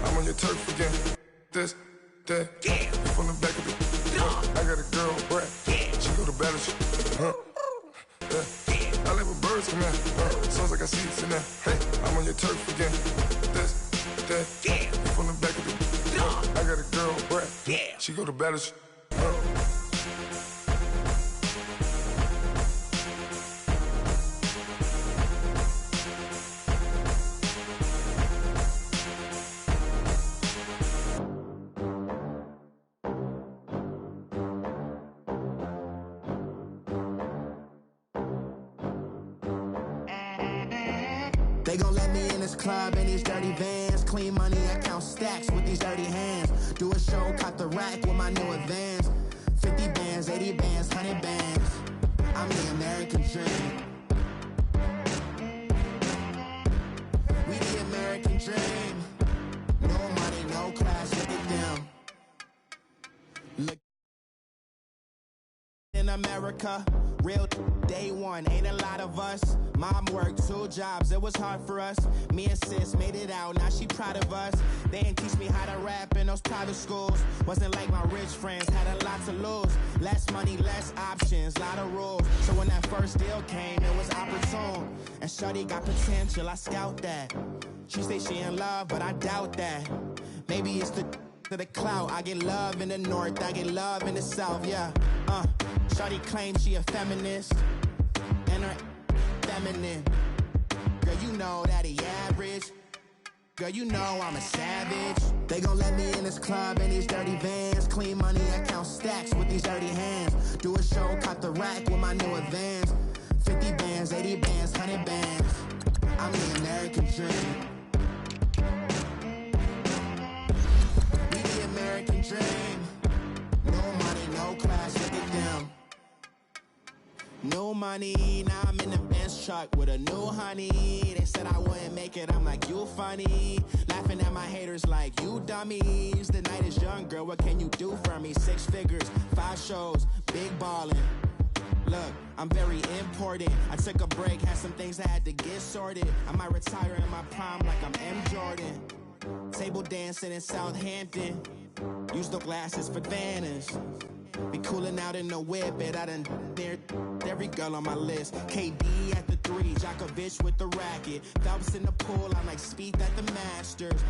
I'm on your turf again. This, that, yeah. From the back of the I got a girl, Brad. Yeah. She go to battle. Yeah. I let my birds come in. Sounds like I see it in there. Hey, I'm on your turf again. This, that, yeah. From the back of the I got a girl, Brad. Yeah. She go to battle. They gon' let me in this club in these dirty vans. Clean money, I count stacks with these dirty hands. Do a show, caught the rack with my new advance. 50 bands, 80 bands, 100 bands. I'm the American dream. We the American dream. No money, no class, look at them. Look in America, real day one, ain't a lot of us. Mom worked 2 jobs, it was hard for us. Me and sis made it out, now she proud of us. They didn't teach me how to rap in those private schools. Wasn't like my rich friends, had a lot to lose. Less money, less options, lot of rules. So when that first deal came, it was opportune. And shorty got potential, I scout that. She say she in love, but I doubt that. Maybe it's to the clout. I get love in the north, I get love in the south, yeah. Shorty claims she a feminist, and her feminine. Girl, you know that he average. Girl, you know I'm a savage. They gon' let me in this club in these dirty vans. Clean money, I count stacks with these dirty hands. Do a show, caught the rack with my new advance. 50 bands, 80 bands, 100 bands. I'm the American dream. We the American dream. No money, no class, look at them. No money, now I'm in the Benz truck with a new honey. They said I wouldn't make it, I'm like, you funny. Laughing at my haters like, you dummies. The night is young, girl, what can you do for me? 6 figures, 5 shows, big ballin'. Look, I'm very important. I took a break, had some things I had to get sorted. I might retire in my prime like I'm M. Jordan. Table dancing in Southampton. Use the glasses for Vannas. Be cooling out in the whip, and I done dared every girl on my list. KD at the 3, Djokovic with the racket. Phelps in the pool, I'm like Speed at the Masters.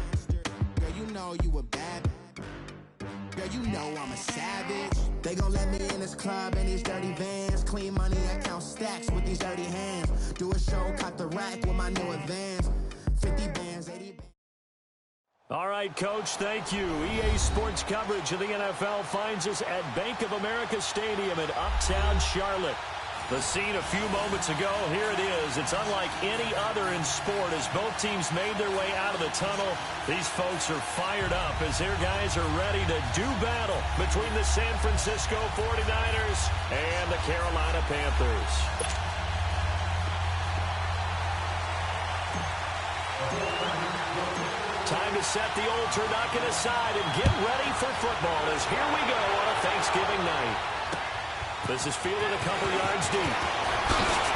Girl, you know you a bad. Girl, you know I'm a savage. They gon' let me in this club in these dirty vans. Clean money, I count stacks with these dirty hands. Do a show, caught the rack with my new advance. 50 bands, 80 bands. All right, Coach, thank you. EA Sports coverage of the NFL finds us at Bank of America Stadium in Uptown Charlotte. The scene a few moments ago, here it is. It's unlike any other in sport as both teams made their way out of the tunnel. These folks are fired up as their guys are ready to do battle between the San Francisco 49ers and the Carolina Panthers. Time to set the old turducken aside and get ready for football as here we go on a Thanksgiving night. This is fielded a couple yards deep.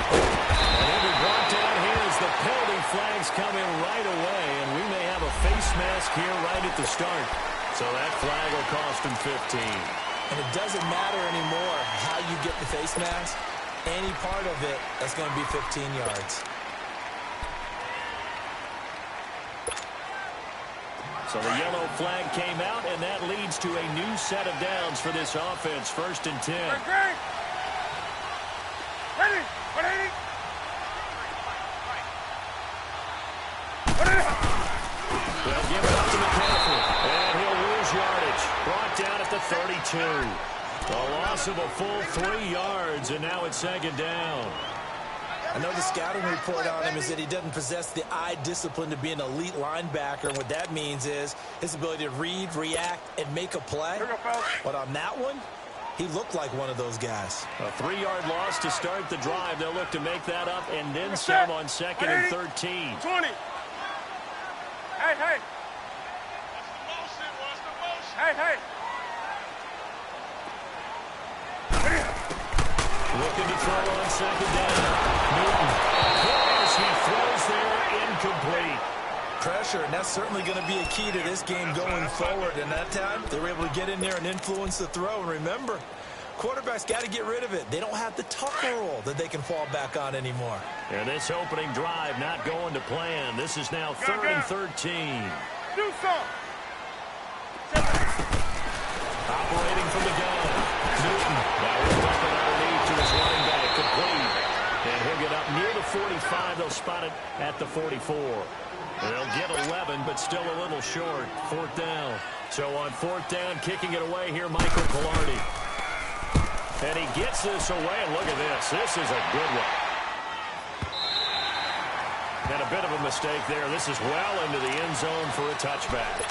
And he'll be brought down here as the penalty flags come in right away, and we may have a face mask here right at the start. So that flag will cost him 15. And it doesn't matter anymore how you get the face mask. Any part of it, that's going to be 15 yards. So the yellow flag came out, and that leads to a new set of downs for this offense. 1st and 10. Ready? They'll give it up to McCaffrey, and he'll lose yardage. Brought down at the 32. A loss of a full 3 yards, and now it's 2nd down. I know the scouting report on him is that he doesn't possess the eye discipline to be an elite linebacker. And what that means is his ability to read, react, and make a play. But on that one, he looked like one of those guys. A 3-yard loss to start the drive. They'll look to make that up and then some on 2nd and 13. 20. Hey. Hey. Looking to throw on 2nd down. Newton. Yes, he throws there incomplete. pressure, and that's certainly going to be a key to this game going forward. And that time, they were able to get in there and influence the throw. And remember, quarterbacks got to get rid of it. They don't have the tucker roll that they can fall back on anymore. And this opening drive not going to plan. This is now 3rd and 13. Do something. Operating from the gun. Newton. Now he'll dump it underneath to his running back. Complete. And he'll get up near the 45. They'll spot it at the 44. They'll get 11, but still a little short. 4th down. So on 4th down, kicking it away here, Michael Pilardi. And he gets this away, and look at this. This is a good one. And a bit of a mistake there. This is well into the end zone for a touchback.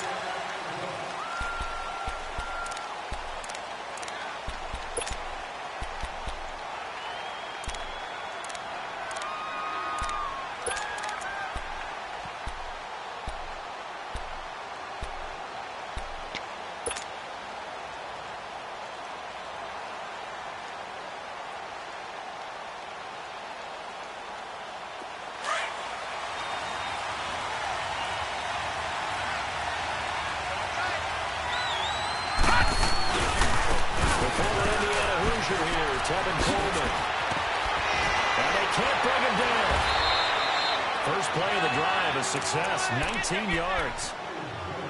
Success, 19 yards.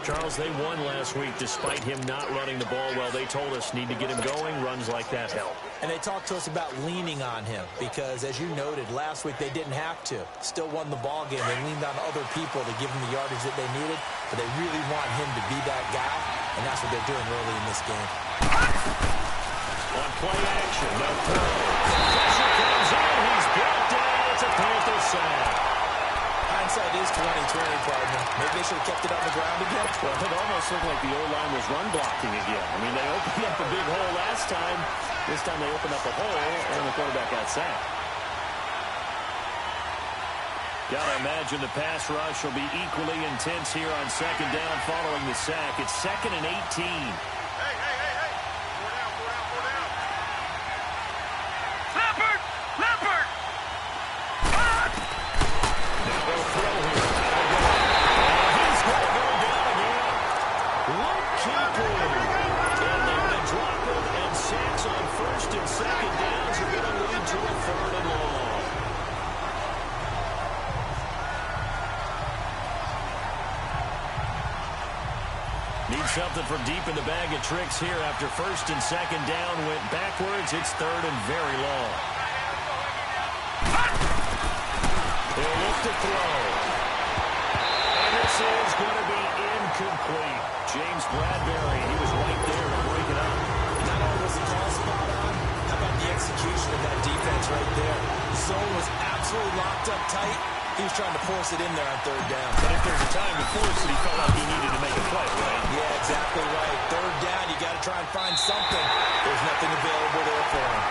Charles, they won last week despite him not running the ball well. They told us need to get him going. Runs like that help. And they talked to us about leaning on him because, as you noted, last week they didn't have to. Still won the ball game. They leaned on other people to give them the yardage that they needed, but they really want him to be that guy, and that's what they're doing early in this game. On play action, no throw. Pressure comes in. He's brought down. It's a Panther sack. Hindsight is 20/20, partner. Maybe they should have kept it on the ground again. Well, it almost looked like the O-line was run blocking again. I mean, they opened up a big hole last time. This time they opened up a hole, and the quarterback got sacked. Gotta imagine the pass rush will be equally intense here on 2nd down following the sack. It's 2nd and 18. Hey. 4 down. Leopard! Now they'll throw here. And he's going to go down again. Luke Keeper. And they're going to drop him, and sacks on 1st and 2nd downs are going to lead to a 3rd and long. Need something from deep in the bag of tricks here after 1st and 2nd down went backwards. It's 3rd and very long. They'll look to throw. And this is going to be incomplete. James Bradbury, he was right there to break it up. Not only was the call spot on, how about the execution of that defense right there? The zone was absolutely locked up tight. He was trying to force it in there on 3rd down. But if there's a time to force it, he felt like he needed to make a play, right? Yeah, exactly right. 3rd down, you got to try and find something. There's nothing available there for him.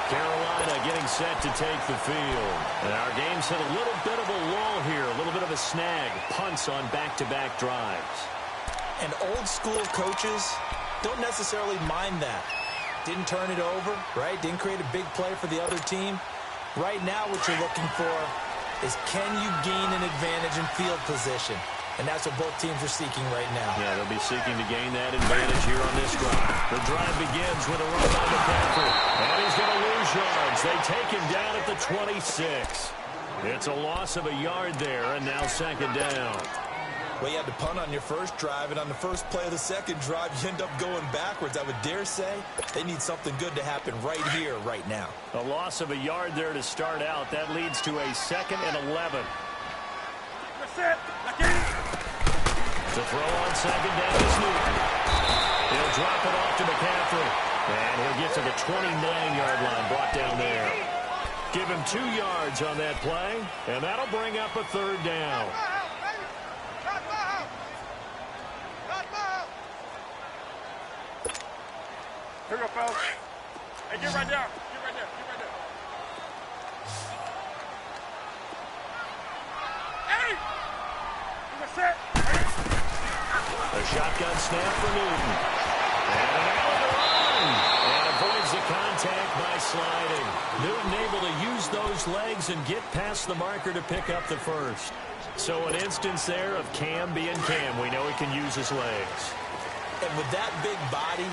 Carolina getting set to take the field. And our game's hit a little bit of a lull here, a little bit of a snag. Punts on back-to-back drives. And old-school coaches don't necessarily mind that. Didn't turn it over, right? Didn't create a big play for the other team. Right now what you're looking for is can you gain an advantage in field position? And that's what both teams are seeking right now. Yeah, they'll be seeking to gain that advantage here on this drive. The drive begins with a run by McCaffrey. And he's going to lose yards. They take him down at the 26. It's a loss of a yard there, and now 2nd down. Well, you had to punt on your first drive, and on the first play of the second drive, you end up going backwards. I would dare say they need something good to happen right here, right now. A loss of a yard there to start out. That leads to a 2nd and 11. To throw on 2nd down is Newton. He'll drop it off to McCaffrey. And he'll get to the 29-yard line, brought down there. Give him 2 yards on that play, and that'll bring up a 3rd down. Here we go, fellas. Hey, get right down. Get right there. Hey! You got set? A shotgun snap for Newton. And now on the run. And avoids the contact by sliding. Newton able to use those legs and get past the marker to pick up the first. So an instance there of Cam being Cam. We know he can use his legs. And with that big body,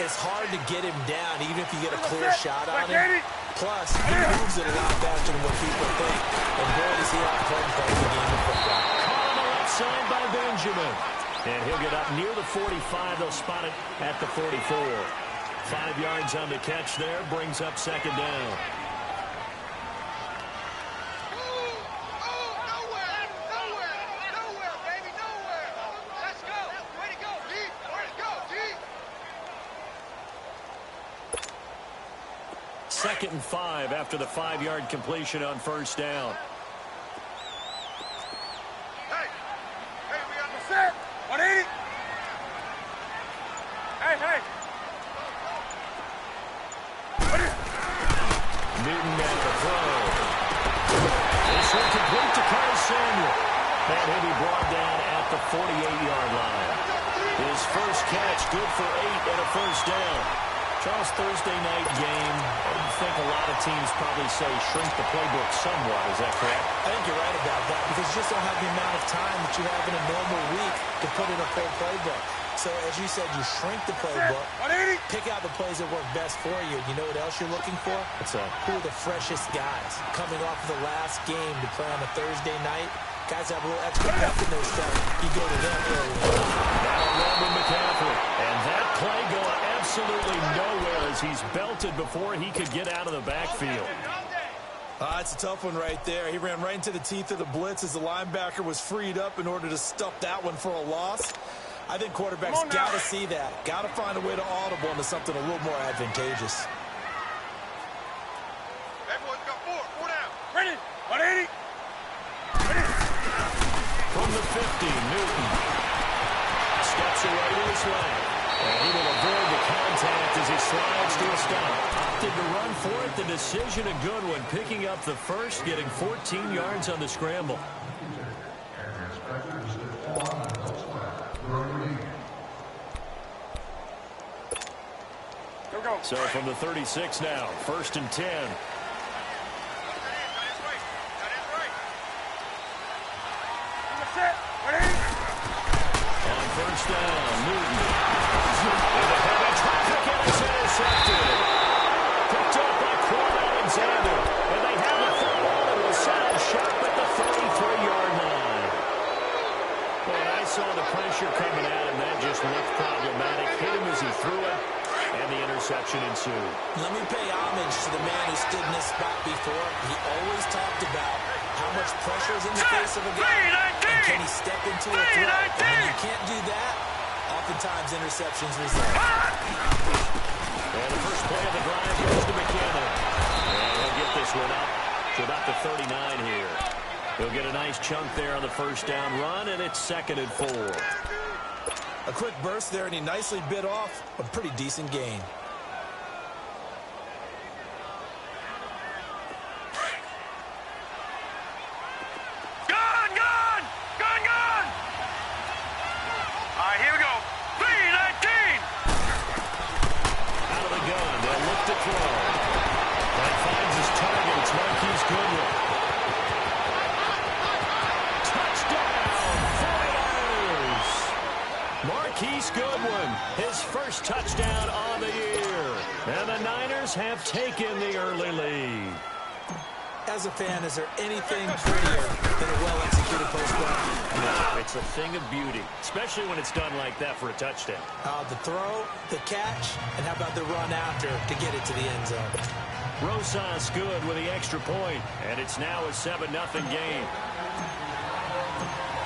it's hard to get him down, even if you get a clear shot on him. Plus, he moves it a lot faster than what people think. And boy, does he have fun playing the game of football. Caught on the left side by Benjamin. And he'll get up near the 45. They'll spot it at the 44. 5 yards on the catch there. Brings up second down. Second and 5 after the 5-yard completion on first down. Hey, we got the set. 180. Hey. Newton at the throw. This one complete to Carl Samuel. And he'll be brought down at the 48-yard line. His first catch, good for 8 and a first down. Charles, Thursday night game, I think a lot of teams probably say shrink the playbook somewhat. Is that correct? I think you're right about that because you just don't have the amount of time that you have in a normal week to put in a full playbook. So, as you said, you shrink the playbook, pick out the plays that work best for you. You know what else you're looking for? What's that? Who are the freshest guys coming off of the last game to play on a Thursday night? Guys have a little extra pep in their step. You go to them early. Now Robin McCaffrey. And that play going absolutely nowhere as he's belted before he could get out of the backfield. It's a tough one right there. He ran right into the teeth of the blitz as the linebacker was freed up in order to stuff that one for a loss. I think quarterbacks got to see that. Got to find a way to audible into something a little more advantageous. Everyone's got four down. Ready? 180. From the 50, Newton steps away to his left. And he will avoid the contact as he slides to a stop. Opted to run for it. The decision a good one. Picking up the first, getting 14 yards on the scramble. Go. So from the 36 now, 1st and 10. On first down, Newton. In the heavy traffic, and it's intercepted. Picked up by Quan Alexander. And they have the football and will settle sharp at the 33-yard line. Well, I saw the pressure coming at him. That just looked problematic. Hit him as he threw it, and the interception ensued. Let me pay homage to the man who stood in this spot before. He always talked about how much pressure is in the face of a guy, and can he step into a throw? And when you can't do that, oftentimes interceptions result. And the first play of the drive goes to McKinnon. And he'll get this one up to about the 39 here. He'll get a nice chunk there on the first down run, and it's 2nd and 4. A quick burst there, and he nicely bit off a pretty decent gain. His first touchdown on the year. And the Niners have taken the early lead. As a fan, is there anything prettier than a well-executed post-play? No, it's a thing of beauty, especially when it's done like that for a touchdown. The throw, the catch, and how about the run after to get it to the end zone? Rosas good with the extra point, and it's now a 7-0 game.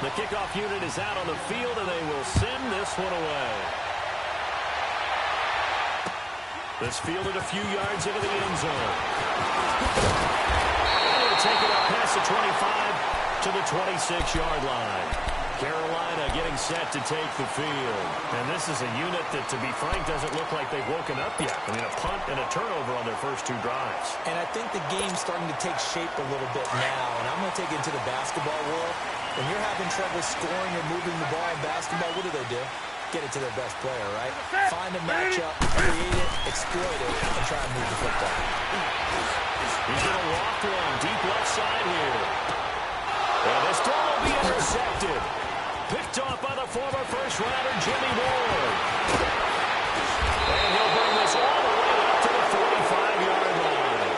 The kickoff unit is out on the field, and they will send this one away. This fielded a few yards into the end zone. They'll take it up past the 25 to the 26-yard line. Carolina getting set to take the field. And this is a unit that, to be frank, doesn't look like they've woken up yet. I mean, a punt and a turnover on their first 2 drives. And I think the game's starting to take shape a little bit now. And I'm going to take it into the basketball world. When you're having trouble scoring or moving the ball in basketball, what do? Get it to their best player, right? Find a matchup, create it, exploit it, and try and move the football. He's going to walk one deep left side here. And this throw will be intercepted. Picked off by the former first-rounder, Jimmy Ward. And he'll bring this all the way up to the 45-yard line.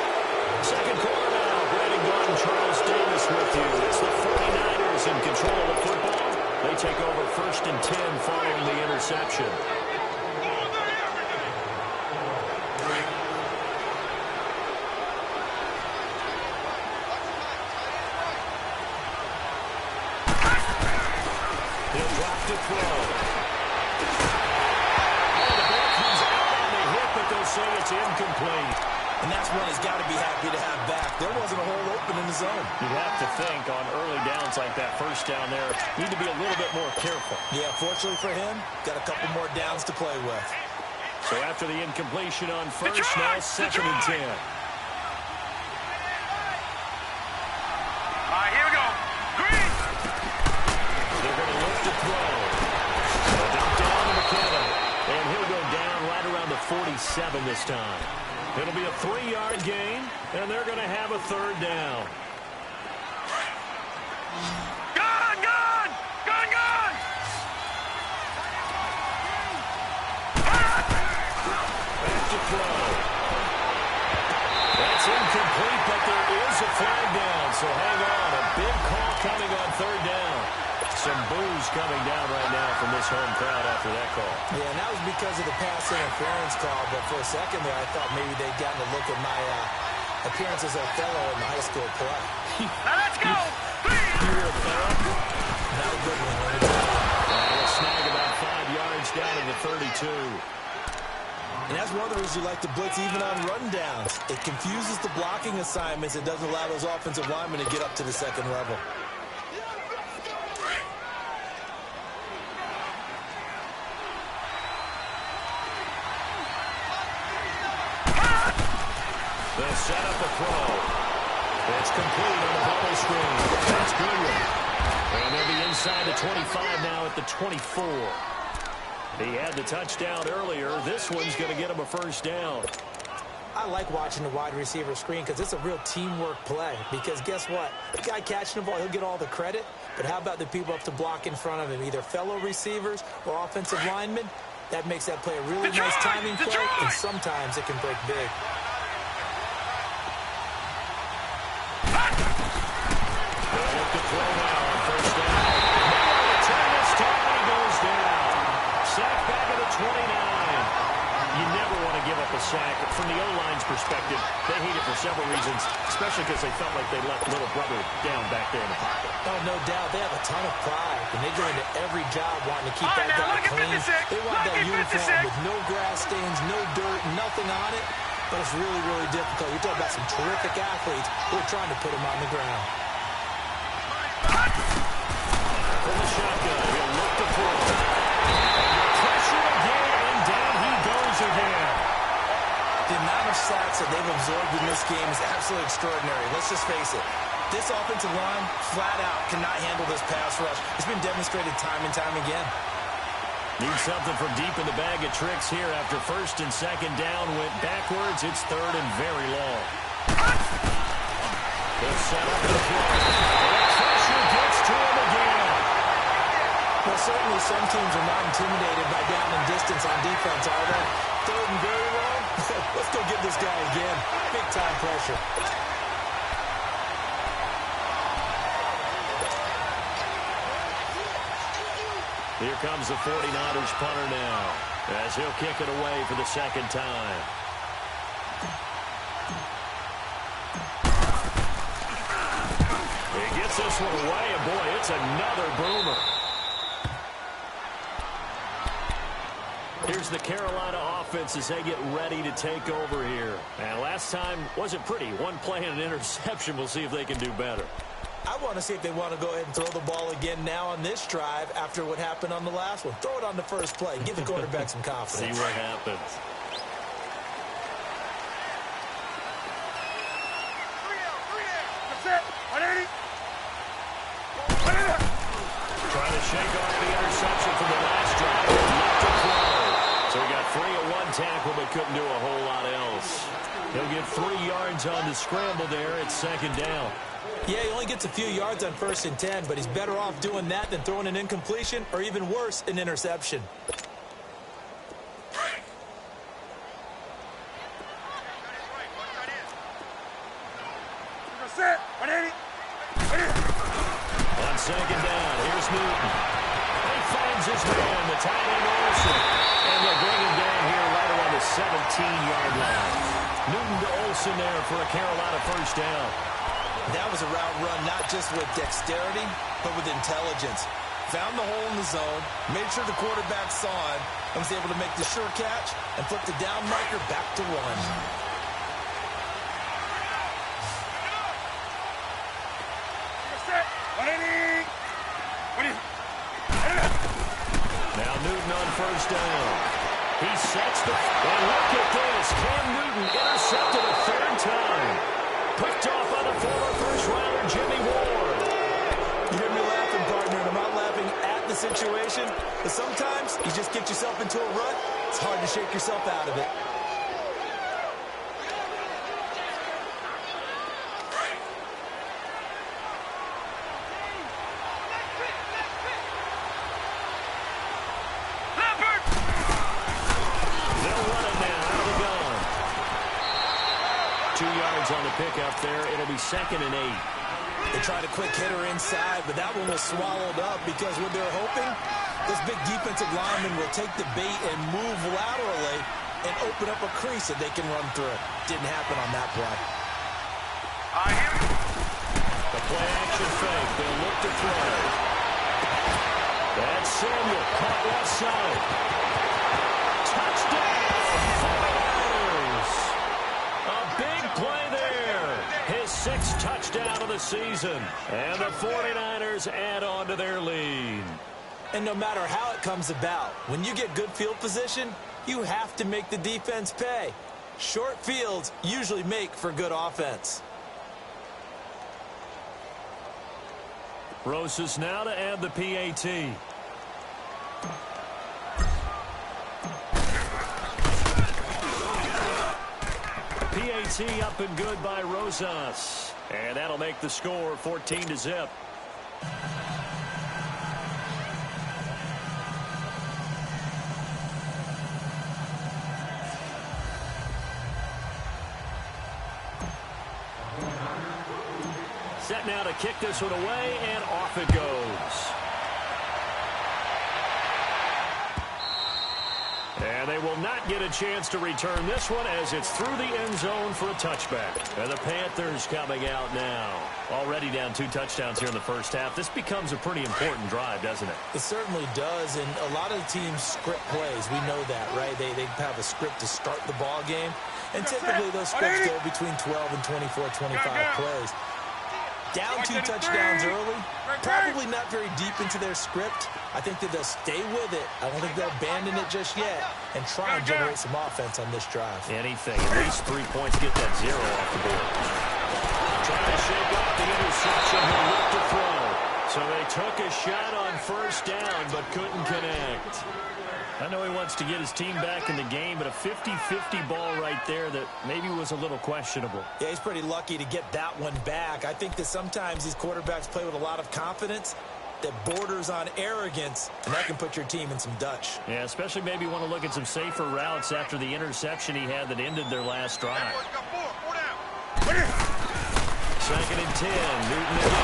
Second quarter now. Brandon Gordon, Charles Davis with you. It's the 49ers in control of the football. They take over 1st and 10 following the interception. He'll drop to throw. Oh, the ball comes out on the hit, but they'll say it's incomplete. And that's one he's got to be happy to have back. There wasn't a hole open in the zone. You'd have to think on early downs like that, first down there, need to be a little bit more careful. Yeah, fortunately for him, got a couple more downs to play with. So after the incompletion on first, now 2nd and 10. All right, here we go. Green. They're going to look to throw. Dump down to McKinnon. And he'll go down right around the 47 this time. It'll be a 3-yard gain, and they're going to have a 3rd down. Gun! Gun! Gun! Gun! Back to throw. That's incomplete, but there is a flag down, so hang on. A big call coming on 3rd down. Some boos coming down right now from this home crowd after that call. Yeah, and that was because of the pass interference call, but for a second there, I thought maybe they'd gotten a look at my appearance as Othello in the high school play. Now let's go! You were Othello? Not a good one. They'll snag about 5 yards down to the 32. And that's one of the reasons you like to blitz even on rundowns. It confuses the blocking assignments. It doesn't allow those offensive linemen to get up to the second level. They'll set up a throw. It's complete on the bubble screen. That's Goodwin. And they'll be inside the 25 now at the 24. He had the touchdown earlier. This one's going to get him a 1st down. I like watching the wide receiver screen because it's a real teamwork play. Because guess what? The guy catching the ball, he'll get all the credit. But how about the people up to block in front of him, either fellow receivers or offensive linemen? That makes that play a really nice timing play, and sometimes it can break big. Sack. From the O-line's perspective, they hate it for several reasons, especially because they felt like they left little brother down back there in the pocket. Oh, no doubt. They have a ton of pride, and they go into every job wanting to keep that guy clean. They want that uniform with no grass stains, no dirt, nothing on it. But it's really, really difficult. You're talking about some terrific athletes who are trying to put him on the ground. From the shotgun, he'll look to throw. And pressure again, and down he goes again. The amount of sacks that they've absorbed in this game is absolutely extraordinary. Let's just face it. This offensive line, flat out, cannot handle this pass rush. It's been demonstrated time and time again. Need something from deep in the bag of tricks here after 1st and 2nd down. Went backwards. It's 3rd and very long. They'll set up the throw. And pressure gets to him again. Well, certainly some teams are not intimidated by down and distance on defense, are they? 3rd and very long? Let's go get this guy again. Big-time pressure. Here comes the 49ers punter now, as he'll kick it away for the 2nd time. He gets this one away, and boy, it's another boomer. Here's the Carolina offense as they get ready to take over here. And last time wasn't pretty. One play and an interception. We'll see if they can do better. I want to see if they want to go ahead and throw the ball again now on this drive after what happened on the last one. Throw it on the first play. Give the quarterback some confidence. See what happens. That's it. 180. Trying to shake off the interception from the last drive. So he got 3 at one tackle, but couldn't do a whole lot else. He'll get 3 yards on the scramble there at 2nd down. Yeah, he only gets a few yards on 1st and 10, but he's better off doing that than throwing an incompletion or even worse, an interception. On 2nd down, here's Newton. He finds his man, the tight end Olsen. And they'll bring him down here right around the 17-yard line. Newton to Olsen there for a Carolina 1st down. That was a route run not just with dexterity, but with intelligence. Found the hole in the zone, made sure the quarterback saw him, and was able to make the sure catch and flip the down marker back to 1. Now Newton on 1st down. He sets the... And look at this. Cam Newton intercepted a 3rd time. Picked off by the former 1st-rounder Jimmy Ward. You hear me laughing, partner, and I'm not laughing at the situation, but sometimes you just get yourself into a rut. It's hard to shake yourself out of it. On the pickup there, it'll be 2nd and 8. They tried a quick hitter inside, but that one was swallowed up because what they're hoping, this big defensive lineman will take the bait and move laterally and open up a crease that they can run through. Didn't happen on that play. The play action fake. They'll look to throw. That's Samuel. Caught left side. Touchdown! A big play there. His 6th touchdown of the season. And the 49ers add on to their lead. And no matter how it comes about, when you get good field position, you have to make the defense pay. Short fields usually make for good offense. Rosas now to add the PAT. PAT up and good by Rosas. And that'll make the score 14-0. Set now to kick this one away, and off it goes. And they will not get a chance to return this one as it's through the end zone for a touchback. And the Panthers coming out now. Already down 2 touchdowns here in the first half. This becomes a pretty important drive, doesn't it? It certainly does, and a lot of the teams script plays. We know that, right? They have a script to start the ball game, and typically those scripts go between 12 and 24, 25 plays. Down 2 touchdowns early, probably not very deep into their script. I think that they'll stay with it. I don't think they'll abandon it just yet and try and generate some offense on this drive. Anything, at least 3 points, get that 0 off the board. Trying to shake off the interception, he'll look to throw. So they took a shot on 1st down, but couldn't connect. I know he wants to get his team back in the game, but a 50-50 ball right there that maybe was a little questionable. Yeah, he's pretty lucky to get that one back. I think that sometimes these quarterbacks play with a lot of confidence that borders on arrogance, and that can put your team in some Dutch. Yeah, especially maybe want to look at some safer routes after the interception he had that ended their last drive. 2nd and 10, Newton again.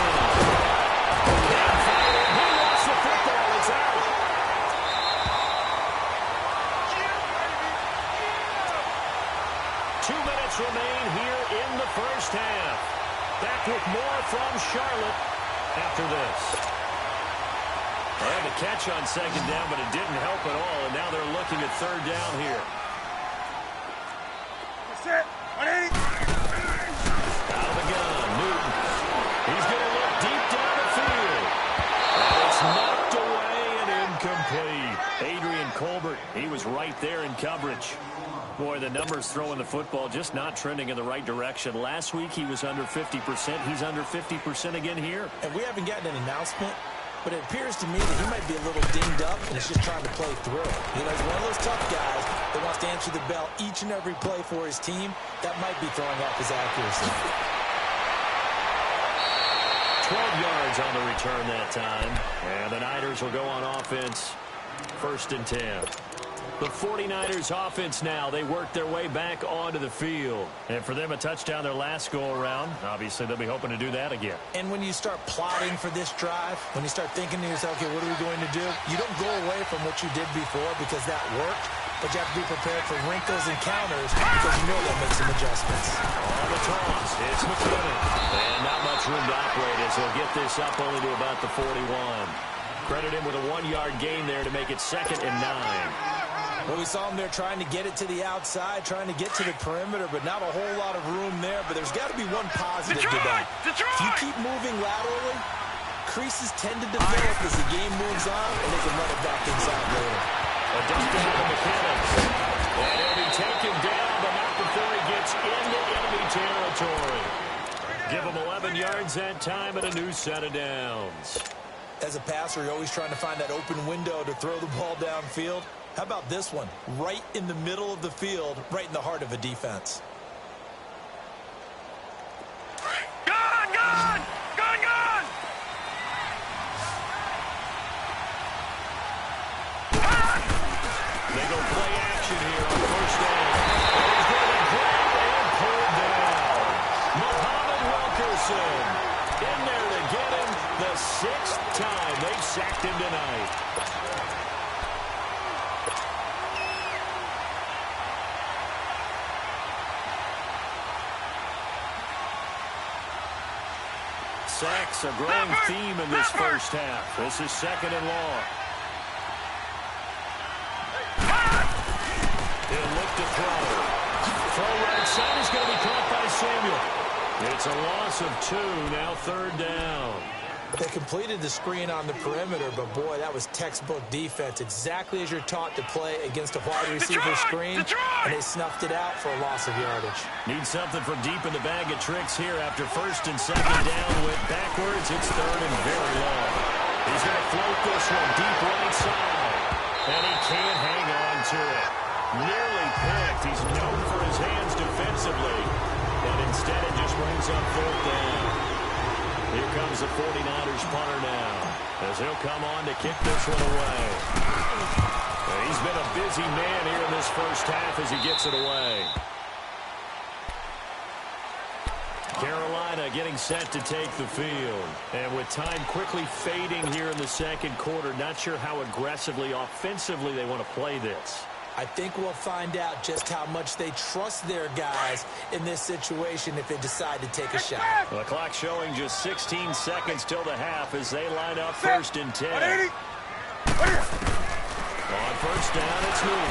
He lost the football, it's out. Remain here in the first half. Back with more from Charlotte after this. They had the catch on 2nd down, but it didn't help at all, and now they're looking at 3rd down here. Out of the gun, Newton. He's going to look deep down the field. And it's knocked away and incomplete. Adrian Colbert, he was right there in coverage. Boy, the numbers throwing the football just not trending in the right direction. Last week he was under 50%. He's under 50% again here. And we haven't gotten an announcement, but it appears to me that he might be a little dinged up and is just trying to play through. You know, he's one of those tough guys that wants to answer the bell each and every play for his team. That might be throwing off his accuracy. 12 yards on the return that time. And the Niners will go on offense. 1st and 10. The 49ers offense now. They work their way back onto the field. And for them, a touchdown their last go-around. Obviously, they'll be hoping to do that again. And when you start plotting for this drive, when you start thinking to yourself, okay, what are we going to do? You don't go away from what you did before because that worked. But you have to be prepared for wrinkles and counters because you know they'll make some adjustments. On the toss, it's McKinnon. And not much room to operate as they'll get this up only to about the 41. Credit him with a 1-yard gain there to make it 2nd and 9. Well, we saw him there trying to get it to the outside, trying to get to the perimeter, but not a whole lot of room there. But there's got to be one positive to that. If you keep moving laterally, creases tend to develop as the game moves on, and they can run it back inside later. A touchdown to McKinnon. And he'll be taken down, but not before he gets into enemy territory. Give him 11 yards that time and a new set of downs. As a passer, you're always trying to find that open window to throw the ball downfield. How about this one? Right in the middle of the field, right in the heart of a defense. Gone! Gone! Gone! Gone! They go play action here on 1st down. He's going to grab and pull down. Muhammad Wilkerson in there to get him the 6th time they've sacked him tonight. Sacks, a growing theme in this first half. This is 2nd and long. He'll look to throw. Throw right side is going to be caught by Samuel. It's a loss of 2, now 3rd down. They completed the screen on the perimeter, but boy, that was textbook defense. Exactly as you're taught to play against a wide receiver screen, and they snuffed it out for a loss of yardage. Need something from deep in the bag of tricks here after 1st and 2nd down. Went backwards. It's 3rd and very long. He's going to float this one deep right side, and he can't hang on to it. Nearly picked. He's known for his hands defensively, but instead it just brings up 4th down. Here comes the 49ers punter now, as he'll come on to kick this one away. And he's been a busy man here in this first half as he gets it away. Carolina getting set to take the field. And with time quickly fading here in the 2nd quarter, not sure how aggressively, offensively they want to play this. I think we'll find out just how much they trust their guys in this situation if they decide to take a shot. The clock showing just 16 seconds till the half as they line up 1st and 10. On 1st down, it's Newton.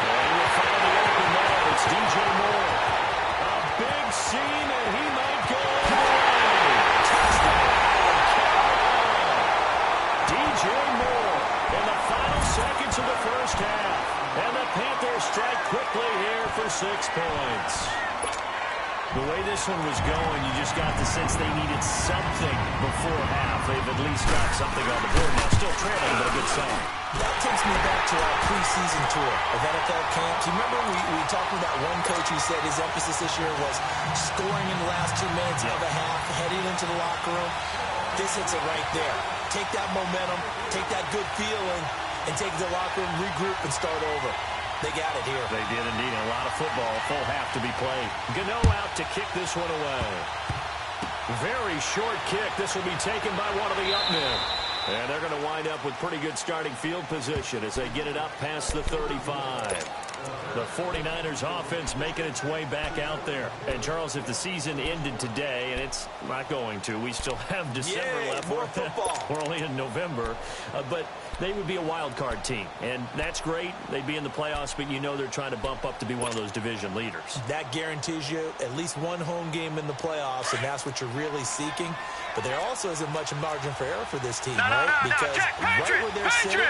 And he will find the open man. It's DJ Moore. A big seam, and he might go all the way. Touchdown, DJ Moore in the final seconds of the first half. And the Panthers strike quickly here for 6 points. The way this one was going, you just got the sense they needed something before half. They've at least got something on the board now. Still trailing, but a good sign. That takes me back to our preseason tour of NFL camps. You remember we talked about one coach who said his emphasis this year was scoring in the last 2 minutes of a half, heading into the locker room. This hits it right there. Take that momentum, take that good feeling, and take the locker room, regroup, and start over. They got it here. They did indeed. A lot of football, full half to be played. Gano out to kick this one away. Very short kick. This will be taken by one of the up men. And they're going to wind up with pretty good starting field position as they get it up past the 35. The 49ers offense making its way back out there. And, Charles, if the season ended today, and it's not going to, we still have December left. More football. We're only in November. But they would be a wild card team. And that's great. They'd be in the playoffs, but you know they're trying to bump up to be one of those division leaders. That guarantees you at least one home game in the playoffs, and that's what you're really seeking. But there also isn't much margin for error for this team, right? Because right where they're sitting,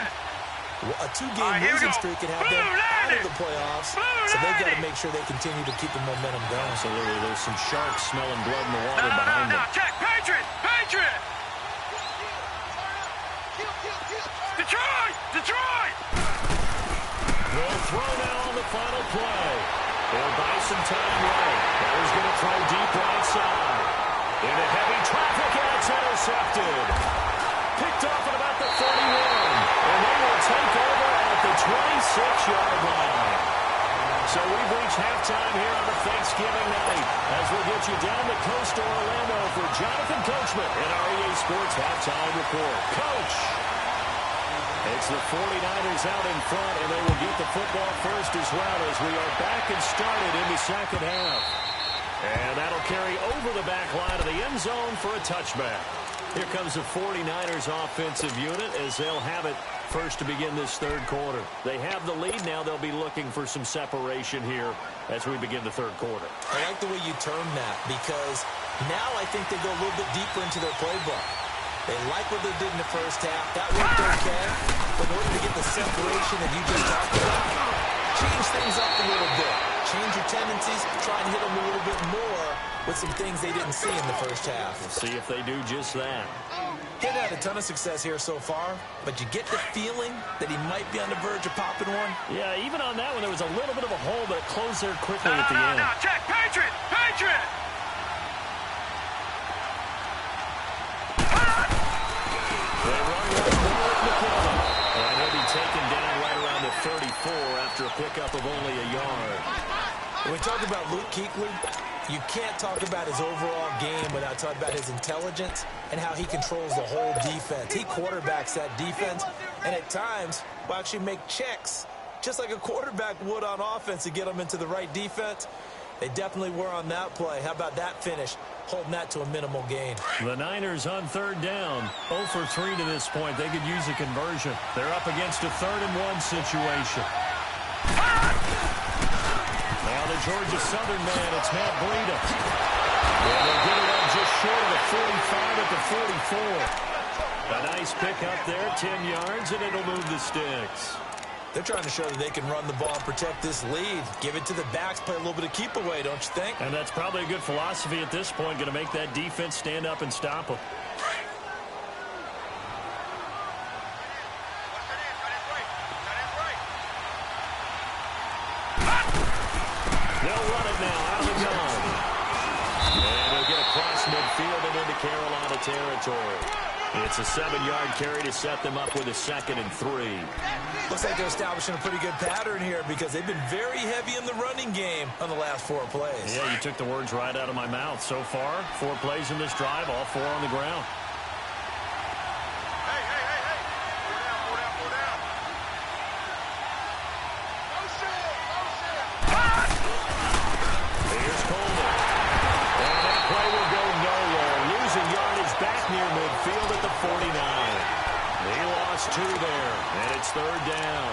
a 2-game losing streak can have them out of the playoffs, so they've got to make sure they continue to keep the momentum going. Absolutely. There's some sharks smelling blood in the water behind them. Check, Patriot! Patriot! Detroit! Detroit! They'll throw now on the final play. They'll buy some time right. There's going to throw deep right side. Into heavy traffic, and it's intercepted. Picked off at about the 41. And they will take over at the 26-yard line. So we've reached halftime here on the Thanksgiving night as we'll get you down the coast to Orlando for Jonathan Coachman in our EA Sports Halftime Report. Coach! It's the 49ers out in front, and they will get the football first as well as we are back and started in the second half. And that'll carry over the back line of the end zone for a touchback. Here comes the 49ers offensive unit as they'll have it first to begin this third quarter. They have the lead now. They'll be looking for some separation here as we begin the third quarter. I like the way you term that because now I think they go a little bit deeper into their playbook. They like what they did in the first half. That worked okay. But in order to get the separation that you just talked about, change things up a little bit. Change your tendencies. Try and hit them a little bit more with some things they didn't see in the first half. We'll see if they do just that. He had a ton of success here so far, but you get the feeling that he might be on the verge of popping one. Yeah, even on that one, there was a little bit of a hole, but it closed there quickly at the end. No, check. Patriot! Patriot! They run once more with McClellan. And he'll be taken down right around the 34 after a pickup of only a yard. When we talk about Luke Kuechly, you can't talk about his overall game without talking about his intelligence and how he controls the whole defense. He quarterbacks that defense, and at times will actually make checks, just like a quarterback would on offense to get them into the right defense. They definitely were on that play. How about that finish? Holding that to a minimal gain. The Niners on third down. 0 for 3 to this point. They could use a conversion. They're up against a 3rd-and-1 situation. Now the Georgia Southern man, it's Matt Breida. And they'll get it up just short of the 45 at the 44. A nice pick up there, 10 yards, and it'll move the sticks. They're trying to show that they can run the ball and protect this lead. Give it to the backs, play a little bit of keep away, don't you think? And that's probably a good philosophy at this point, going to make that defense stand up and stop them. They'll run it now out of the gun. And they'll get across midfield and into Carolina territory. It's a 7-yard carry to set them up with a 2nd and 3. Looks like they're establishing a pretty good pattern here because they've been very heavy in the running game on the last 4 plays. Yeah, you took the words right out of my mouth. So far, 4 plays in this drive, all 4 on the ground. Hey. Four down. Here's Coleman. And that play will go nowhere. Losing yardage back near midfield at the 49. He lost 2 there, and it's 3rd down.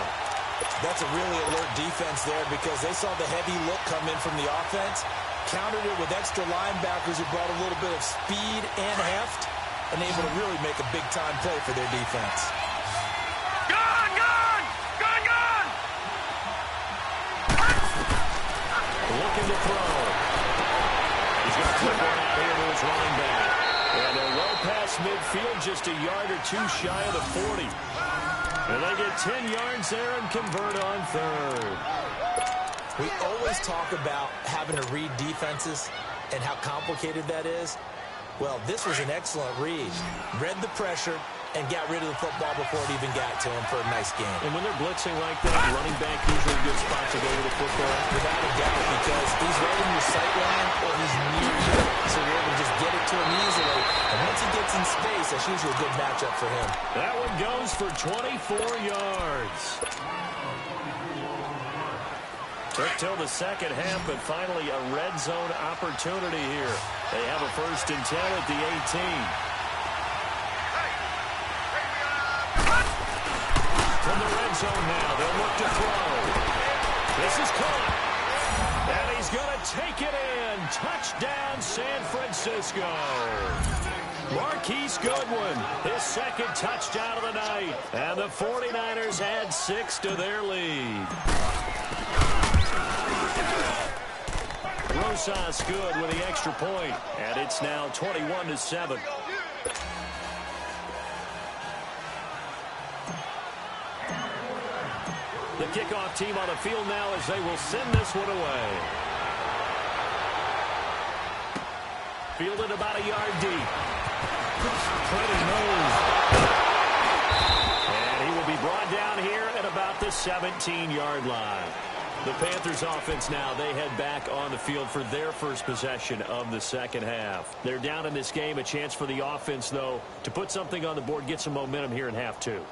That's a really alert defense there because they saw the heavy look come in from the offense, countered it with extra linebackers who brought a little bit of speed and heft, and able to really make a big-time play for their defense. Gun! Looking to throw. He's going to flip one out here to his running back. And they're well past midfield, just a yard or 2 shy of the 40. And they get 10 yards there and convert on 3rd. We always talk about having to read defenses and how complicated that is. Well, this was an excellent read. Read the pressure and got rid of the football before it even got to him for a nice game. And when they're blitzing like that, running back usually a good spot to go to the football. Without a doubt, because he's right in your sight line or he's near you. So you're able to just get it to him easily. And once he gets in space, that's usually a good matchup for him. That one goes for 24 yards. Took till the second half, but finally a red zone opportunity here. They have a 1st and 10 at the 18. From the red zone now, they'll look to throw. This is caught. And he's going to take it in. Touchdown, San Francisco. Marquise Goodwin, his 2nd touchdown of the night. And the 49ers add 6 to their lead. Rosas good with the extra point. And it's now 21-7. The kickoff team on the field now as they will send this one away. fielded about a yard deep. Pretty move. And he will be brought down here at about the 17-yard line. The Panthers offense now, they head back on the field for their first possession of the second half. They're down in this game. A chance for the offense, though, to put something on the board, get some momentum here in half two.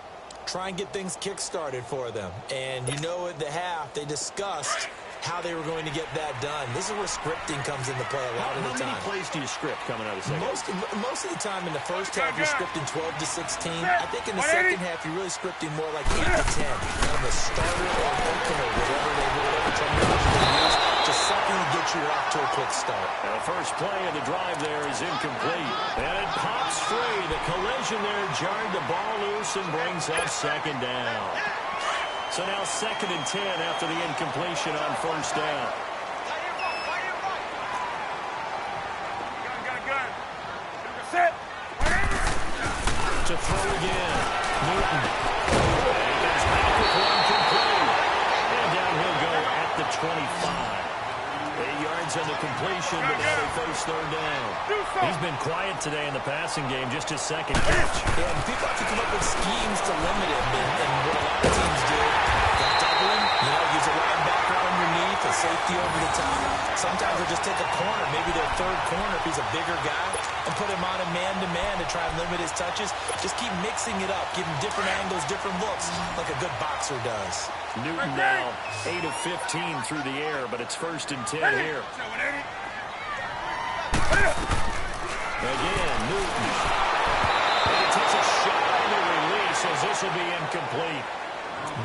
Try and get things kick-started for them. And you know at the half, they discussed how they were going to get that done. This is where scripting comes into play a lot of the time. How many plays do you script coming out of the second half? Most of the time in the first half, you're scripting 12 to 16. I think in the second half, you're really scripting more like 8 to 10. On the starter or opener, whatever terminology they use, just something to get you off to a quick start. And the first play of the drive there is incomplete. And it pops free. The collision there jarred the ball loose and brings up second down. So now 2nd and 10 after the incompletion on first down. To throw again. Newton. And he comes back with one complete. And down he'll go at the 25. 8 yards on the completion, but now they face third down. He's been quiet today in the passing game, just his second catch. Yeah, and people have to come up with schemes to limit him. And what a lot of teams do, they'll double him, use a linebacker underneath, a safety over the top. Sometimes they'll just take a corner, maybe their third corner if he's a bigger guy, and put him on a man-to-man to try and limit his touches. Just keep mixing it up, giving different angles, different looks, like a good boxer does. Newton now 8 of 15 through the air, but it's 1st and 10 here. Again, Newton. And he takes a shot on the release as this will be incomplete.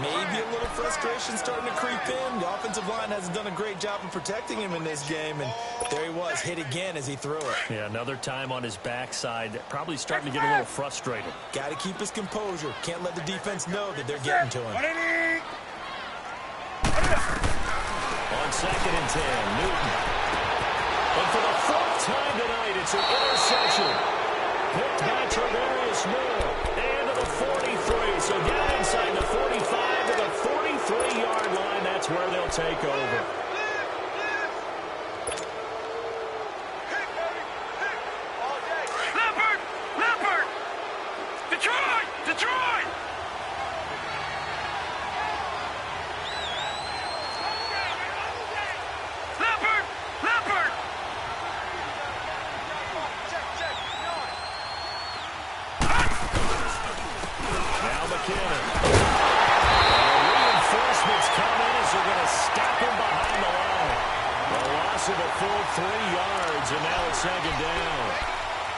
Maybe a little frustration starting to creep in. The offensive line hasn't done a great job of protecting him in this game, and there he was, hit again as he threw it. Yeah, another time on his backside, probably starting to get a little frustrated. Got to keep his composure. Can't let the defense know that they're getting to him. On 2nd and 10, Newton. And for the 4th time tonight, it's an interception. Picked by Traverius Moore. And to the 43. So down inside the 45 to the 43-yard line. That's where they'll take over. Leopard! Detroit! Leopard! Now McKinnon. And the reinforcements come in as they're going to stop him behind the line. A loss of a full 3 yards, and now it's 2nd down.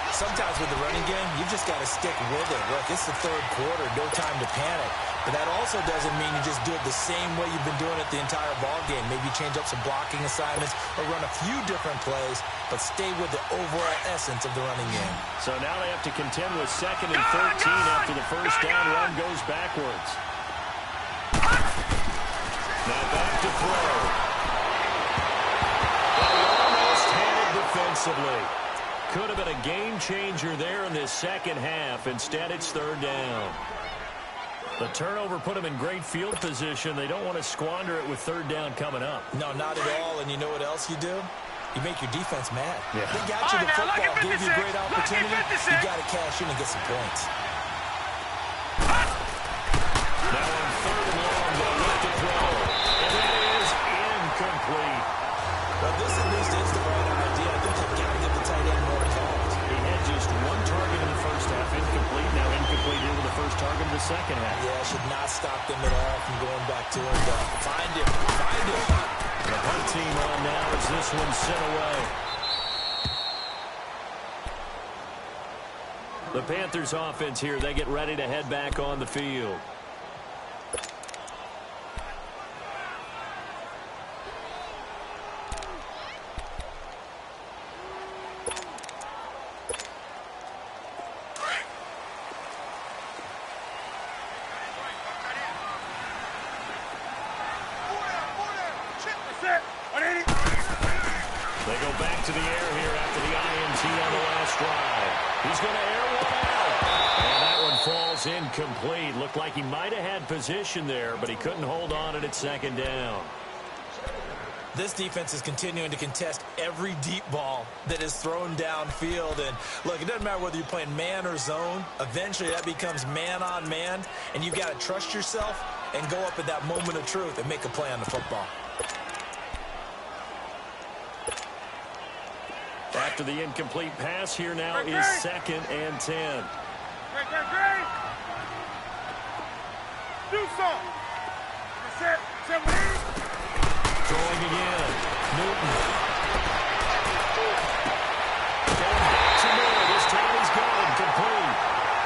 Sometimes with the running game, you just got to stick with it. Look, it's the 3rd quarter, no time to panic. But that also doesn't mean you just do it the same way you've been doing it the entire ball game. Maybe change up some blocking assignments or run a few different plays, but stay with the overall essence of the running game. So now they have to contend with 2nd and 13 after the first down run goes backwards. Now back to throw. They almost had it defensively. Could have been a game changer there in this second half. Instead, it's 3rd down. The turnover put them in great field position. They don't want to squander it with 3rd down coming up. No, not at all. And you know what else you do? You make your defense mad. Yeah. They got you the football, gave you a great opportunity. You got to cash in and get some points. Now on 3rd and long, they'll look to throw. And that is incomplete. Well, this at least is the right idea. I think they've got to get the tight end more involved. He had just 1 target in the first half, incomplete. Now incomplete here with the first target in the second half. Yeah, should not stop them at all from going back to him. Find him. The punt team on now as this one sent away. The Panthers offense here, they get ready to head back on the field. They go back to the air here after the INT on the last drive. He's going to air one out. And that one falls incomplete. Looked like he might have had position there, but he couldn't hold on it at 2nd down. This defense is continuing to contest every deep ball that is thrown downfield. And, look, it doesn't matter whether you're playing man or zone. Eventually, that becomes man-on-man, and you've got to trust yourself and go up at that moment of truth and make a play on the football. After the incomplete pass, here now is 2nd and 10. Great. Do something. Set. Throwing again. Newton. Going back to Miller. This time he's got him complete.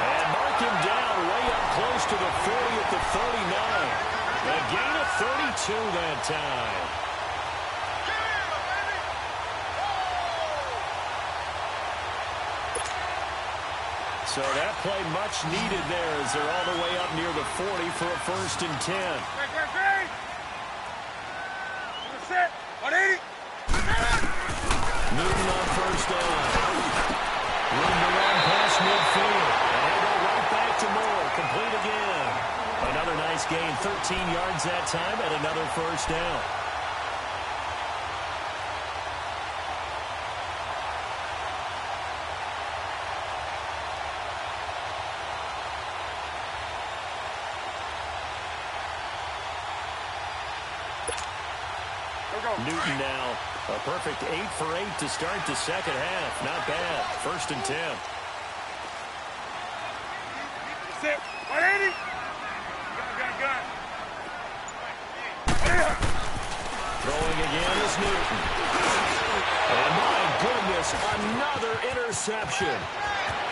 And mark him down way up close to the 40 at the 39. A gain of 32 that time. So that play much needed there as they're all the way up near the 40 for a 1st and 10. Great. Set. 180. Newton on 1st down. Room to run past midfield. And they go right back to Moore. Complete again. Another nice gain. 13 yards that time and another 1st down. Newton now, a perfect 8 for 8 to start the 2nd half. Not bad. 1st and 10. Set. 180. Gun. Throwing again is Newton. And my goodness, another interception.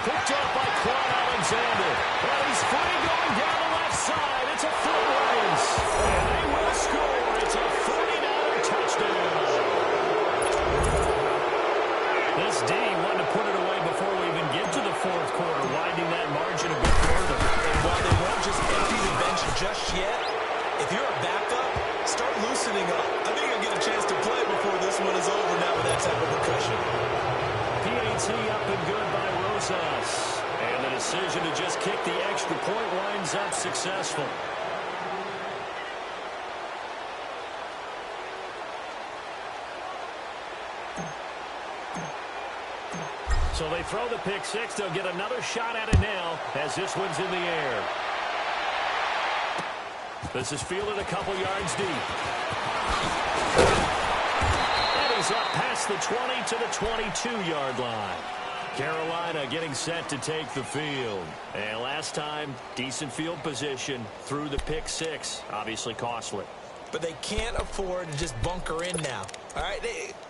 Picked up by Quan Alexander. But he's free going down the left side. It's a foot race. And they will score. It's a 49er touchdown. This D wanted to put it away before we even get to the 4th quarter, widening that margin a bit further. And while they won't just empty the bench just yet, if you're a backup, start loosening up. I think you'll get a chance to play before this one is over now with that type of a cushion. PAT up and good by Rosas. And the decision to just kick the extra point winds up successful. So they throw the pick 6. They'll get another shot at it now as this one's in the air. This is fielded a couple yards deep. And he's up past the 20 to the 22-yard line. Carolina getting set to take the field. And last time, decent field position through the pick 6. Obviously costly. But they can't afford to just bunker in now. All right,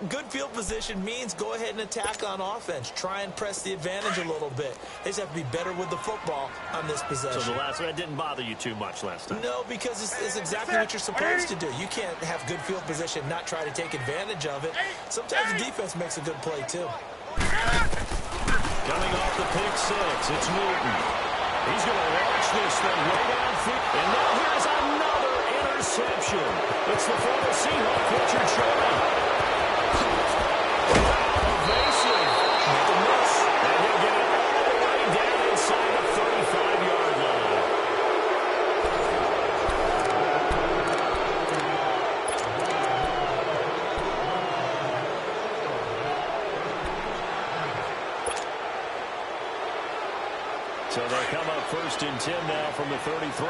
good field position means go ahead and attack on offense. Try and press the advantage a little bit. They just have to be better with the football on this possession. So the last one didn't bother you too much last time? No, because it's exactly what you're supposed to do. You can't have good field position, not try to take advantage of it. Sometimes the defense makes a good play, too. Coming off the pick 6, it's Newton. He's going to launch this thing way downfield. And now here's another interception. It's the former Seahawk, Richard Sherman. Evasive. With the miss. And he'll get it all the way down inside the 35-yard line. So they come up 1st and 10 now from the 33.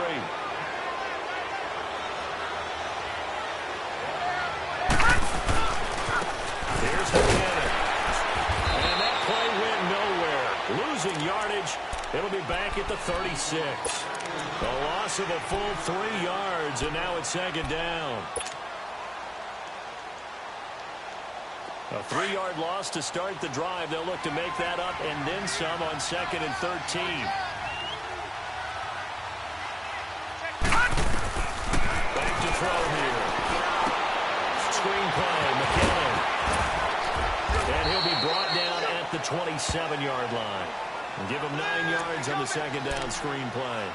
Losing yardage. It'll be back at the 36. A loss of a full 3 yards, and now it's 2nd down. A 3-yard loss to start the drive. They'll look to make that up and then some on 2nd and 13. Back to throw here. Screen play, McKinnon. And he'll be brought down at the 27-yard line. And give him 9 yards on the 2nd down screen play.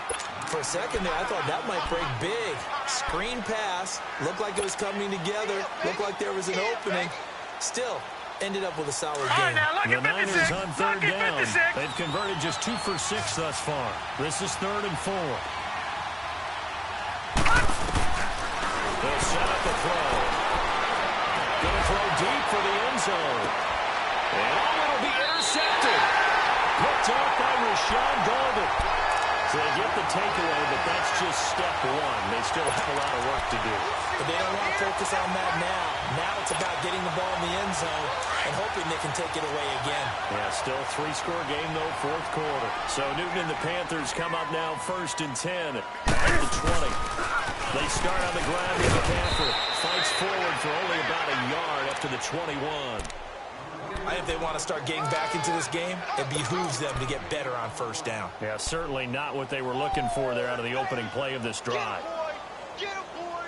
For a second there, I thought that might break big. Screen pass. Looked like it was coming together. Looked like there was an opening. Still, ended up with a solid game. The Niners on 3rd down. They've converted just 2 for 6 thus far. This is 3rd and 4. They'll set up the throw. deep for the end zone. And it'll be intercepted. Picked off by Rashawn Golden. So they get the takeaway, but that's just step one. They still have a lot of work to do. But they don't want to focus on that now. Now it's about getting the ball in the end zone and hoping they can take it away again. Yeah, still a three-score game, though, fourth quarter. So Newton and the Panthers come up now 1st and 10 at the 20. They start on the ground with the Panther. Fights forward for only about a yard up to the 21. If they want to start getting back into this game, it behooves them to get better on first down. Yeah, certainly not what they were looking for there out of the opening play of this drive. Get him, boy!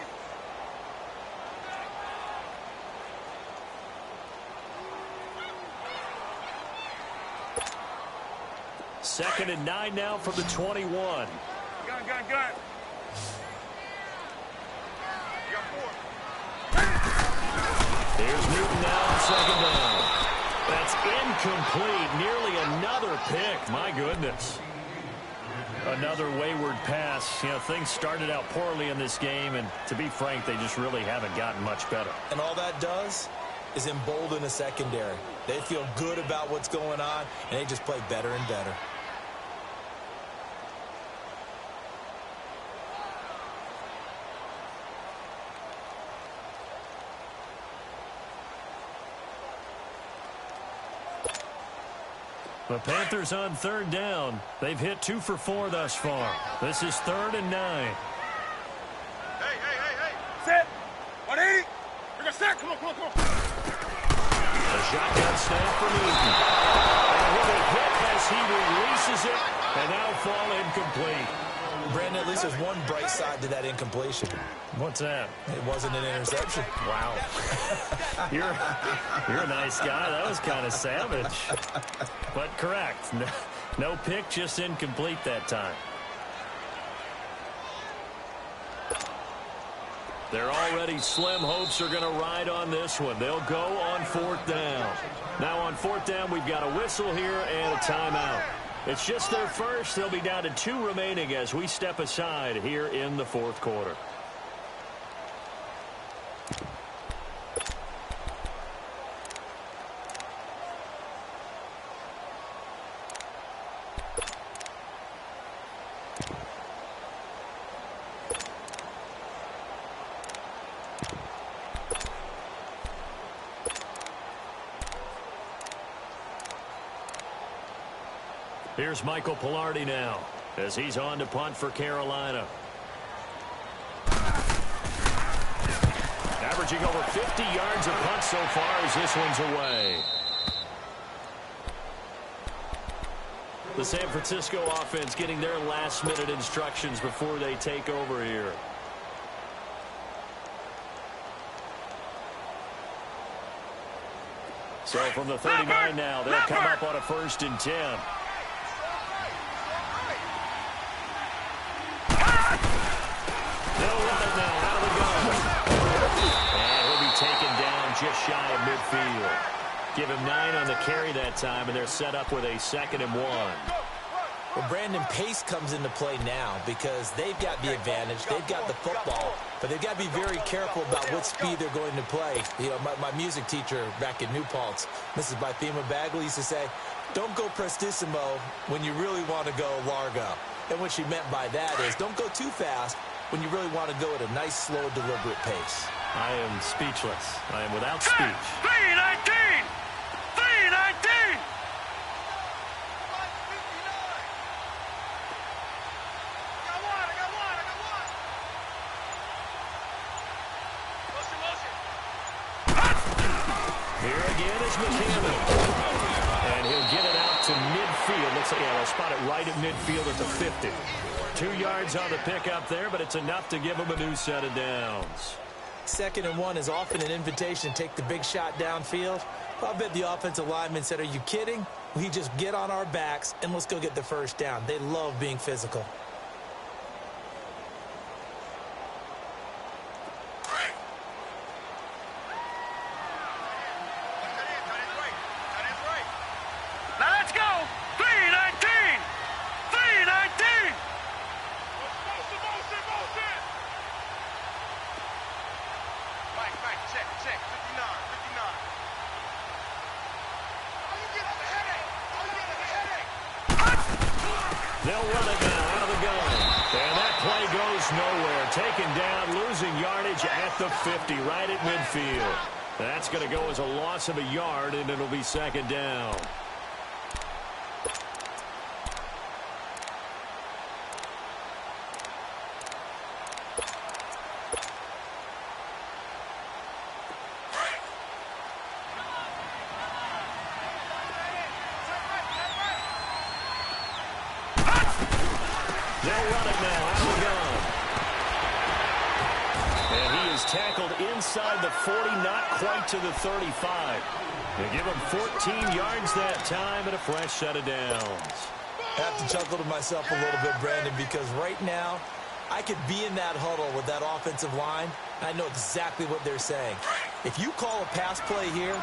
2nd and 9 now from the 21. Gun. You got 4. Here's Newton now on 2nd down. That's incomplete. Nearly another pick. My goodness. Another wayward pass. You know, things started out poorly in this game, and to be frank, they just really haven't gotten much better. And all that does is embolden the secondary. They feel good about what's going on, and they just play better and better. The Panthers on 3rd down. They've hit 2 for 4 thus far. This is 3rd and 9. Hey. Set. 180. We're going to set. Come on. A shotgun snap for Newton. And with a hit as he releases it, and now fall incomplete. Brandon, at least there's one bright side to that incompletion. What's that? It wasn't an interception. Wow. You're a nice guy. That was kind of savage. But correct. No pick, just incomplete that time. Their already slim hopes are going to ride on this one. They'll go on 4th down. Now on 4th down, we've got a whistle here and a timeout. It's just their first. They'll be down to 2 remaining as we step aside here in the 4th quarter. Here's Michael Pilardi now as he's on to punt for Carolina. Averaging over 50 yards a punt so far as this one's away. The San Francisco offense getting their last-minute instructions before they take over here. So from the 39 now, they'll come up on a 1st and 10. Just shy of midfield. Give him 9 on the carry that time, and they're set up with a 2nd and 1. Well, Brandon, pace comes into play now because they've got the advantage. They've got the football, but they've got to be very careful about what speed they're going to play. You know, my music teacher back in New Paltz, Mrs. Bythema Bagley, used to say, don't go prestissimo when you really want to go largo. And what she meant by that is don't go too fast when you really want to go at a nice, slow, deliberate pace. I am speechless. I am without speech. 319! 319! Here again is McCammon. And he'll get it out to midfield. Looks like they'll spot it right at midfield at the 50. 2 yards on the pickup there, but it's enough to give them a new set of downs. 2nd and 1 is often an invitation to take the big shot downfield. I bet the offensive lineman said, are you kidding? We just get on our backs and let's go get the first down. They love being physical. Now let's go! 319! 319! Mike, check, 59. taken down, losing yardage at the 50, right at midfield. That's going to go as a loss of a yard, and it'll be second down. They'll run it now out of the gun. And he is tackled inside the 40, not quite to the 35. They give him 14 yards that time and a fresh set of downs. I have to chuckle to myself a little bit, Brandon, because right now I could be in that huddle with that offensive line, and I know exactly what they're saying. If you call a pass play here,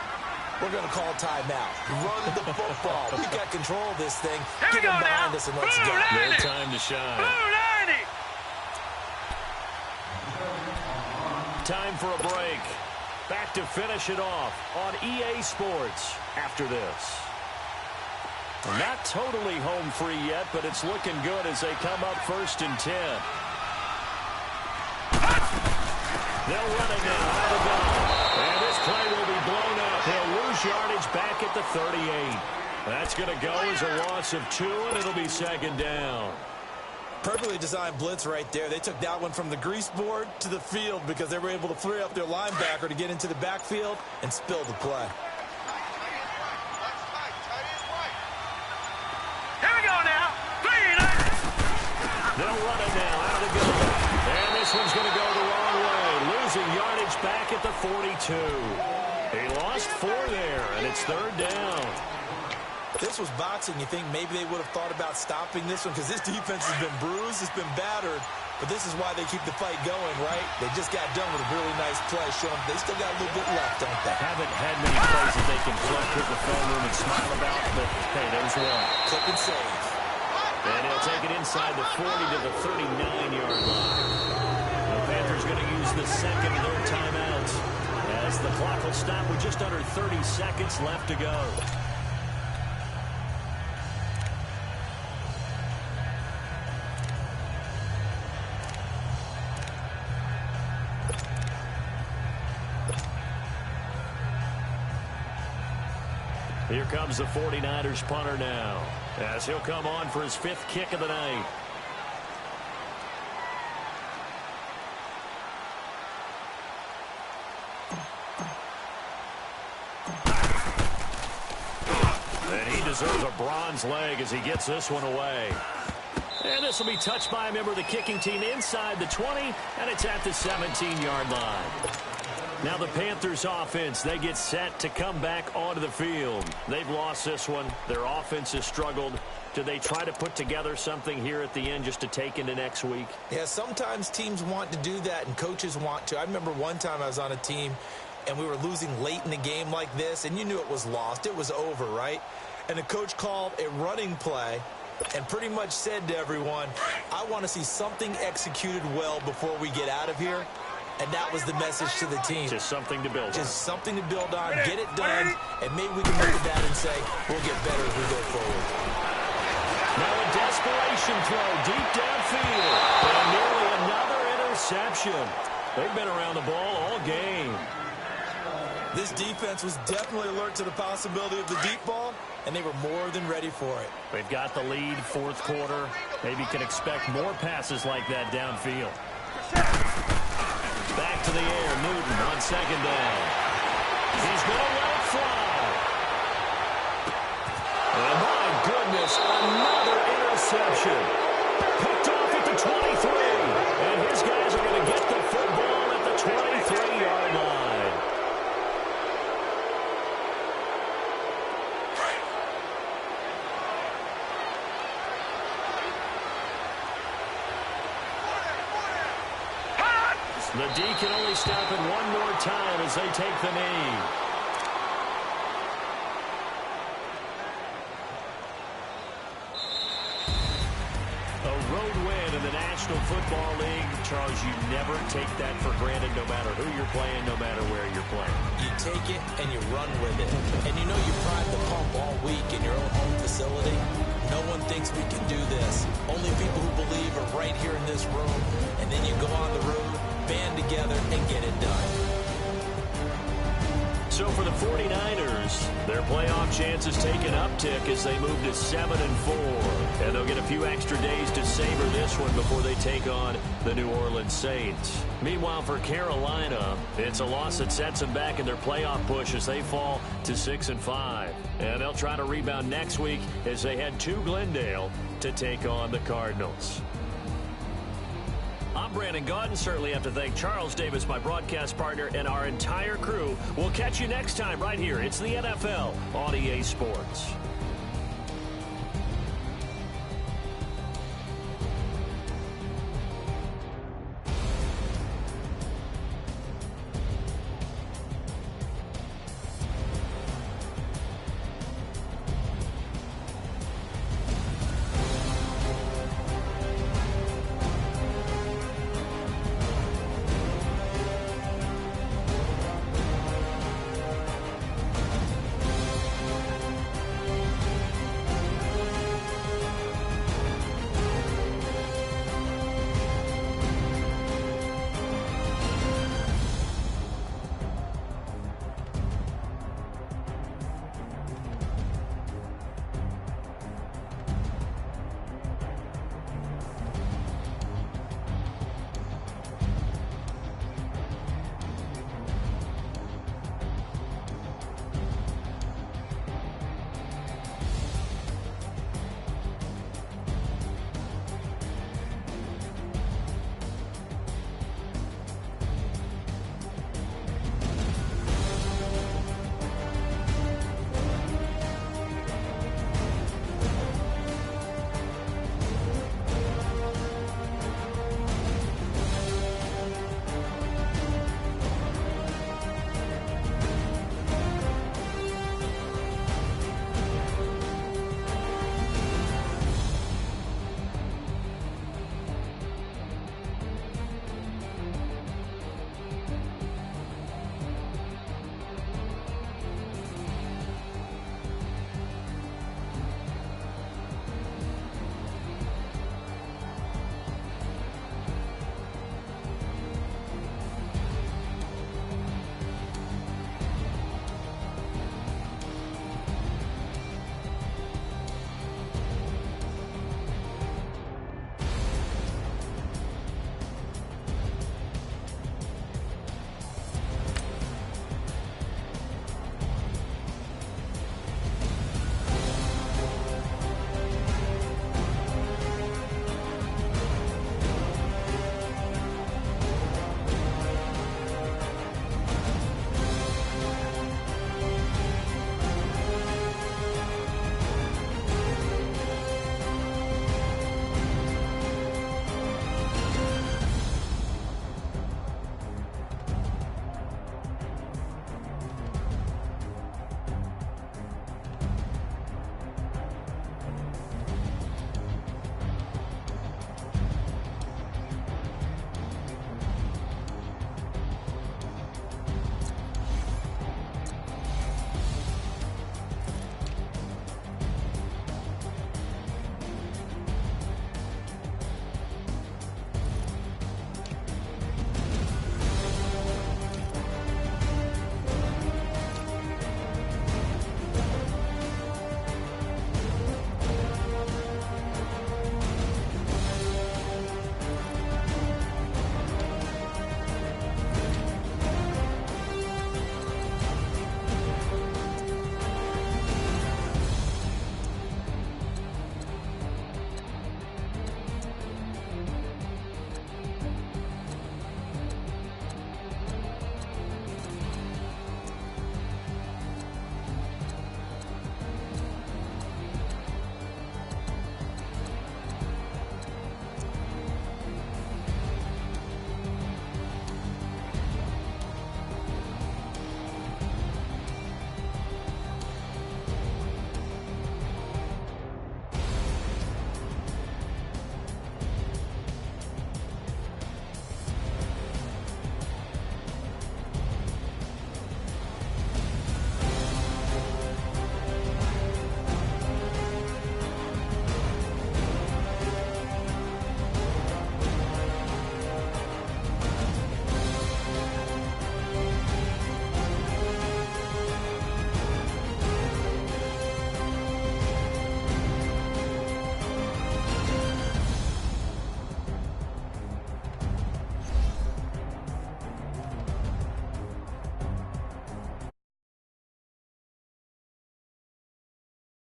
we're going to call a timeout. Run the football. We got control of this thing. Get him behind us and let's go. No time to shine. Time for a break. Back to finish it off on EA Sports after this. Not totally home free yet, but it's looking good as they come up 1st and 10. They'll run it now out of the gun. And this play will be blown up. He'll lose yardage back at the 38. That's going to go as a loss of 2, and it'll be second down. Perfectly designed blitz right there. They took that one from the grease board to the field because they were able to free up their linebacker to get into the backfield and spill the play. Here we go now. They'll run it now out of the gun. And this one's going to go the wrong way. Losing yardage back at the 42. He lost 4 there, and it's 3rd down. This was boxing. You think maybe they would have thought about stopping this one because this defense has been bruised, it's been battered, but this is why they keep the fight going, right? They just got done with a really nice play, showing they still got a little bit left, don't they? Haven't had many plays that they can flip to the film room and smile about, but hey, there's one. Clip and save. And he'll take it inside the 40 to the 39-yard line. The Panthers going to use the second of their timeouts as the clock will stop with just under 30 seconds left to go. Here comes the 49ers punter now, as he'll come on for his 5th kick of the night. And he deserves a bronze leg as he gets this one away. And this will be touched by a member of the kicking team inside the 20, and it's at the 17-yard line. Now the Panthers offense, they get set to come back onto the field. They've lost this one. Their offense has struggled. Do they try to put together something here at the end just to take into next week? Yeah, sometimes teams want to do that and coaches want to. I remember one time I was on a team and we were losing late in the game like this, and you knew it was lost. It was over, right? And the coach called a running play and pretty much said to everyone, I want to see something executed well before we get out of here. And that was the message to the team. Just something to build on. Just something to build on, get it done, and maybe we can look at that and say, we'll get better as we go forward. Now a desperation throw deep downfield. And nearly another interception. They've been around the ball all game. This defense was definitely alert to the possibility of the deep ball, and they were more than ready for it. They've got the lead, 4th quarter. Maybe can expect more passes like that downfield. Back to the air, Newton on 2nd down. He's going to let it fly. And my goodness, another interception. Picked off at the 23. And his guys are going to get the football at the 23-yard line. The D can only stop it one more time as they take the knee. A road win in the National Football League. Charles, you never take that for granted no matter who you're playing, no matter where you're playing. You take it and you run with it. And you know you pride the pump all week in your own home facility. No one thinks we can do this. Only people who believe are right here in this room. And then you go on the road together and get it done. So for the 49ers, their playoff chances take an uptick as they move to 7-4. And they'll get a few extra days to savor this one before they take on the New Orleans Saints. Meanwhile, for Carolina, it's a loss that sets them back in their playoff push as they fall to 6-5. And they'll try to rebound next week as they head to Glendale to take on the Cardinals. I'm Brandon Gaudin. Certainly have to thank Charles Davis, my broadcast partner, and our entire crew. We'll catch you next time right here. It's the NFL on EA Sports.